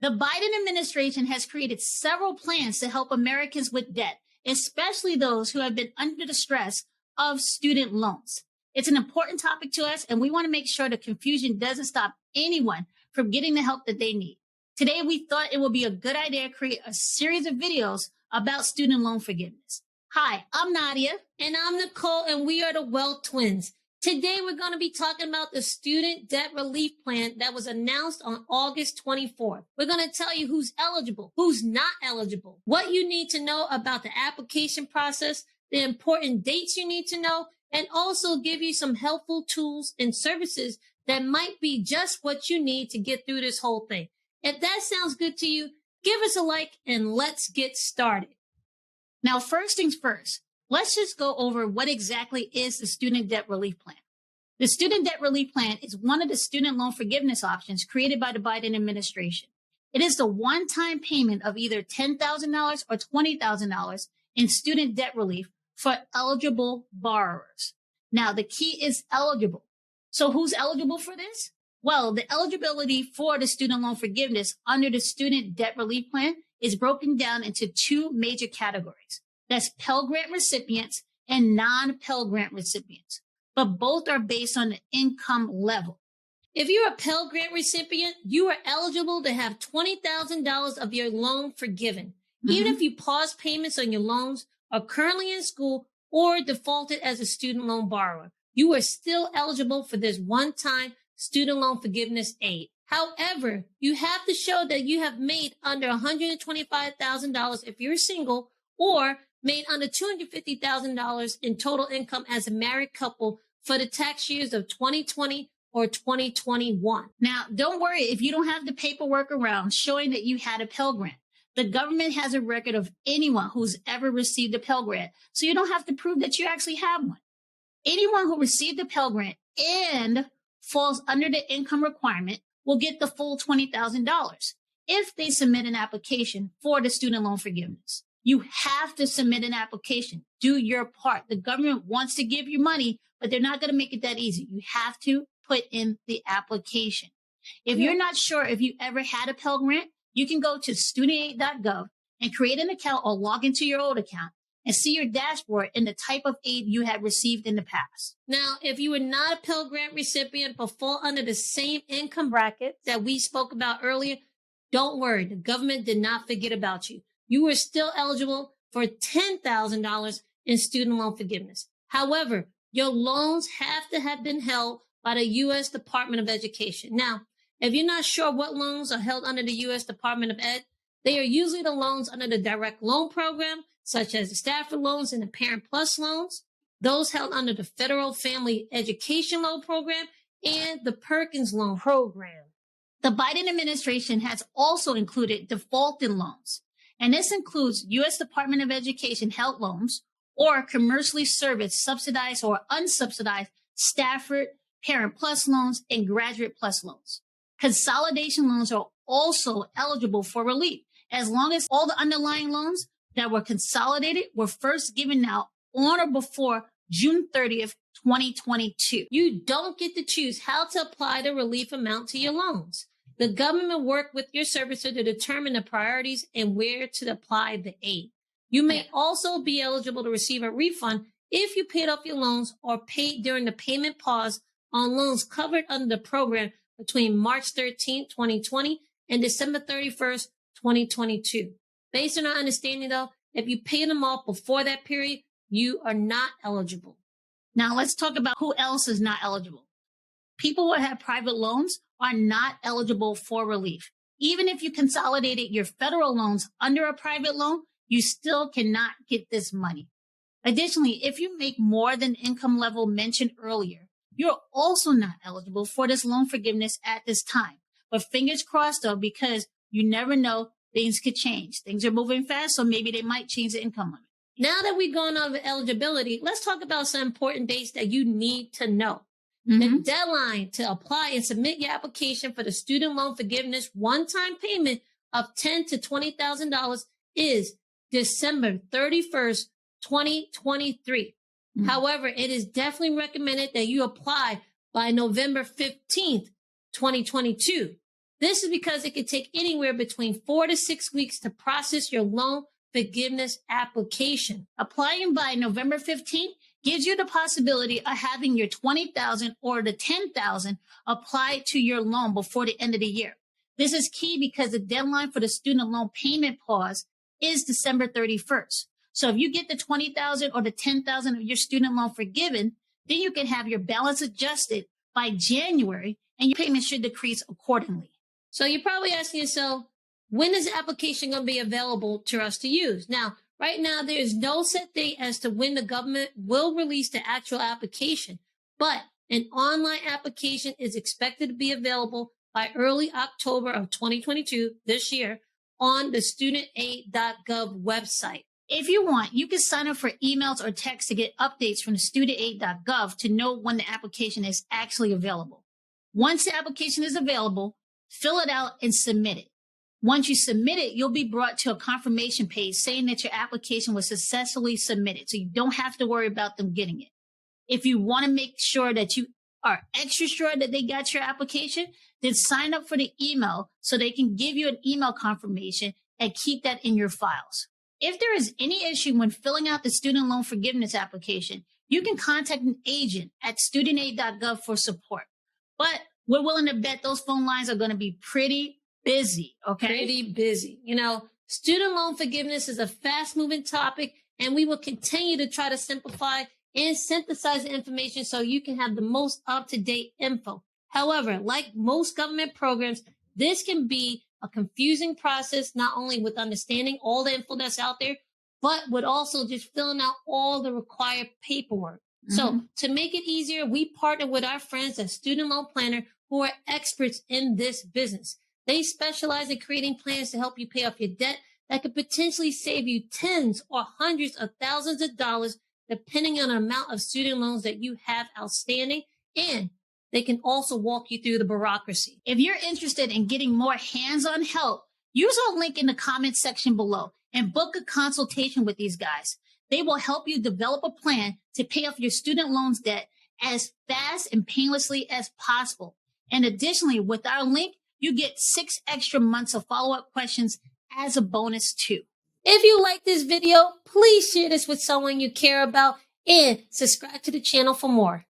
The Biden administration has created several plans to help Americans with debt, especially those who have been under the stress of student loans. It's an important topic to us, and we want to make sure the confusion doesn't stop anyone from getting the help that they need. Today, we thought it would be a good idea to create a series of videos about student loan forgiveness. Hi, I'm Nadia. And I'm Nicole, and we are the Wealth Twins. Today, we're going to be talking about the Student Debt Relief Plan that was announced on August 24th. We're going to tell you who's eligible, who's not eligible, what you need to know about the application process, the important dates you need to know, and also give you some helpful tools and services that might be just what you need to get through this whole thing. If that sounds good to you, give us a like and let's get started. Now, first things first, let's just go over what exactly is the Student Debt Relief Plan. The Student Debt Relief Plan is one of the student loan forgiveness options created by the Biden administration. It is the one-time payment of either $10,000 or $20,000 in student debt relief for eligible borrowers. Now, the key is eligible. So who's eligible for this? Well, the eligibility for the student loan forgiveness under the Student Debt Relief Plan is broken down into two major categories. That's Pell Grant recipients and non-Pell Grant recipients, but both are based on the income level. If you're a Pell Grant recipient, you are eligible to have $20,000 of your loan forgiven, even if you pause payments on your loans, are currently in school, or defaulted as a student loan borrower. You are still eligible for this one-time student loan forgiveness aid. However, you have to show that you have made under $125,000 if you're single, or made under $250,000 in total income as a married couple for the tax years of 2020 or 2021. Now, don't worry if you don't have the paperwork around showing that you had a Pell Grant. The government has a record of anyone who's ever received a Pell Grant, so you don't have to prove that you actually have one. Anyone who received a Pell Grant and falls under the income requirement will get the full $20,000 if they submit an application for the student loan forgiveness. You have to submit an application. Do your part. The government wants to give you money, but they're not going to make it that easy. You have to put in the application. If you're not sure if you ever had a Pell Grant, you can go to studentaid.gov and create an account or log into your old account and see your dashboard and the type of aid you had received in the past. Now, if you were not a Pell Grant recipient but fall under the same income bracket that we spoke about earlier, don't worry. The government did not forget about you. You are still eligible for $10,000 in student loan forgiveness. However, your loans have to have been held by the U.S. Department of Education. Now, if you're not sure what loans are held under the U.S. Department of Ed, they are usually the loans under the direct loan program, such as the Stafford loans and the Parent Plus loans, those held under the Federal Family Education Loan Program, and the Perkins loan program. The Biden administration has also included defaulted loans, and this includes U.S. Department of Education held loans or commercially serviced, subsidized or unsubsidized Stafford, Parent Plus loans, and Graduate Plus loans. Consolidation loans are also eligible for relief as long as all the underlying loans that were consolidated were first given out on or before June 30th, 2022. You don't get to choose how to apply the relief amount to your loans. The government work with your servicer to determine the priorities and where to apply the aid. You may also be eligible to receive a refund if you paid off your loans or paid during the payment pause on loans covered under the program between March 13, 2020 and December 31st, 2022. Based on our understanding, though, if you pay them off before that period, you are not eligible. Now, let's talk about who else is not eligible. People who have private loans are not eligible for relief. Even if you consolidated your federal loans under a private loan, you still cannot get this money. Additionally, if you make more than income level mentioned earlier, you're also not eligible for this loan forgiveness at this time. But fingers crossed, though, because you never know, things could change. Things are moving fast, so maybe they might change the income limit. Now that we've gone over eligibility, let's talk about some important dates that you need to know. Mm-hmm. The deadline to apply and submit your application for the student loan forgiveness one-time payment of $10,000 to $20,000 is December 31st, 2023. Mm-hmm. However, it is definitely recommended that you apply by November 15th, 2022. This is because it can take anywhere between 4 to 6 weeks to process your loan forgiveness application. Applying by November 15th gives you the possibility of having your $20,000 or the $10,000 applied to your loan before the end of the year. This is key because the deadline for the student loan payment pause is December 31st. So if you get the $20,000 or the $10,000 of your student loan forgiven, then you can have your balance adjusted by January and your payment should decrease accordingly. So you're probably asking yourself, when is the application going to be available to us to use? Now, right now, there is no set date as to when the government will release the actual application, but an online application is expected to be available by early October of 2022, this year, on the studentaid.gov website. If you want, you can sign up for emails or texts to get updates from the studentaid.gov to know when the application is actually available. Once the application is available, fill it out and submit it. Once you submit it, you'll be brought to a confirmation page saying that your application was successfully submitted, so you don't have to worry about them getting it. If you want to make sure that you are extra sure that they got your application, then sign up for the email so they can give you an email confirmation and keep that in your files. If there is any issue when filling out the student loan forgiveness application, you can contact an agent at studentaid.gov for support. But we're willing to bet those phone lines are going to be pretty busy, okay? Pretty busy. You know, student loan forgiveness is a fast-moving topic, and we will continue to try to simplify and synthesize the information so you can have the most up-to-date info. However, like most government programs, this can be a confusing process, not only with understanding all the info that's out there, but with also just filling out all the required paperwork. Mm-hmm. So to make it easier, we partner with our friends at Student Loan Planner who are experts in this business. They specialize in creating plans to help you pay off your debt that could potentially save you tens or hundreds of thousands of dollars, depending on the amount of student loans that you have outstanding, and they can also walk you through the bureaucracy. If you're interested in getting more hands-on help, use our link in the comments section below and book a consultation with these guys. They will help you develop a plan to pay off your student loans debt as fast and painlessly as possible. And additionally, with our link, you get 6 extra months of follow-up questions as a bonus too. If you like this video, please share this with someone you care about and subscribe to the channel for more.